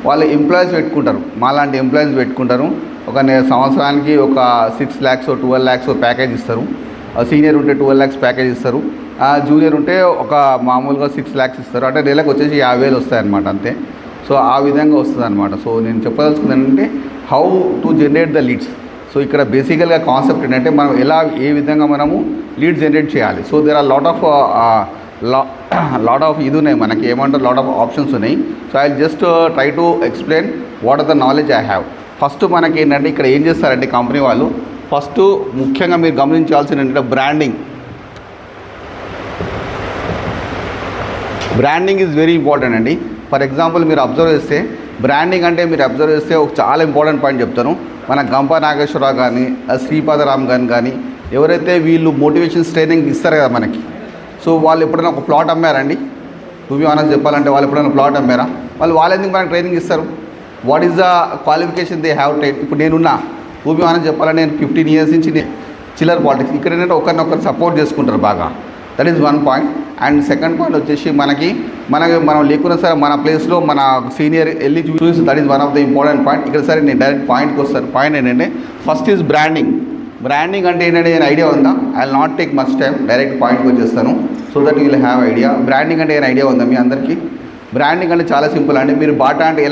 వాళ్ళు ఎంప్లాయీస్ పెట్టుకుంటారు, మాలాంటి ఎంప్లాయీస్ పెట్టుకుంటారు. ఒక సంవత్సరానికి ఒక 6 lakhs 12 lakhs ప్యాకేజ్ ఇస్తారు. సీనియర్ ఉంటే 12 lakhs ప్యాకేజ్ ఇస్తారు. జూనియర్ ఉంటే ఒక మామూలుగా 6 lakhs ఇస్తారు. అంటే నెలకు వచ్చేసి 50,000 వస్తాయన్నమాట అంతే. సో ఆ విధంగా వస్తుంది అనమాట. సో నేను చెప్పదలుచుకుంది ఏంటంటే how to generate the leads. So ఇక్కడ బేసికల్గా కాన్సెప్ట్ ఏంటంటే మనం ఏ విధంగా మనము లీడ్ జనరేట్ చేయాలి. So there are lot of ఇది ఉన్నాయి, మనకి ఏమంటారు లాట్ ఆఫ్ ఆప్షన్స్ ఉన్నాయి. So I just try to explain what are the knowledge I have. First మనకి ఏంటంటే ఇక్కడ ఏం చేస్తారంటే కంపెనీ వాళ్ళు ఫస్ట్ ముఖ్యంగా మీరు గమనించాల్సింది ఏంటంటే బ్రాండింగ్ ఈజ్ వెరీ ఇంపార్టెంట్ అండి. ఫర్ ఎగ్జాంపుల్ మీరు అబ్జర్వ్ చేస్తే బ్రాండింగ్ అంటే మీరు అబ్జర్వ్ చేస్తే ఒక చాలా ఇంపార్టెంట్ పాయింట్ చెప్తాను. మన గంప నాగేశ్వరరావు కానీ శ్రీపాదరామ్ కానీ ఎవరైతే వీళ్ళు మోటివేషన్స్ ట్రైనింగ్ ఇస్తారు కదా మనకి, సో వాళ్ళు ఎప్పుడైనా ఒక ప్లాట్ అమ్మారండి? టు బి ఆనెస్ట్ చెప్పాలంటే వాళ్ళు ఎప్పుడైనా ప్లాట్ అమ్మారా? వాళ్ళు ఎందుకు మనకు ట్రైనింగ్ ఇస్తారు? What is the qualification they have train? ఇప్పుడు నేనున్నా, టు బి ఆనెస్ట్ చెప్పాలంటే నేను 15 years నుంచి చిల్లర్ పాలిటిక్స్. ఇక్కడ ఏంటంటే ఒకరినొకరు సపోర్ట్ చేసుకుంటారు బాగా. That is one point. And second point వచ్చేసి మనం లేకున్నా సరే మన ప్లేస్లో మన సీనియర్ వెళ్ళి చూసి, that is one of the important point. ఇక్కడ సరే నేను డైరెక్ట్ పాయింట్కి వస్తాను. పాయింట్ ఏంటంటే ఫస్ట్ ఈజ్ బ్రాండింగ్ అంటే ఏంటంటే నేను ఐడియా ఉందా? I will not take much time, direct పాయింట్కి వచ్చేస్తాను so that you will have idea. Branding అంటే ఏమైనా ఐడియా ఉందా మీ అందరికీ? బ్రాండింగ్ అంటే చాలా సింపుల్ అండి. మీరు బాటా అంటే ఎలా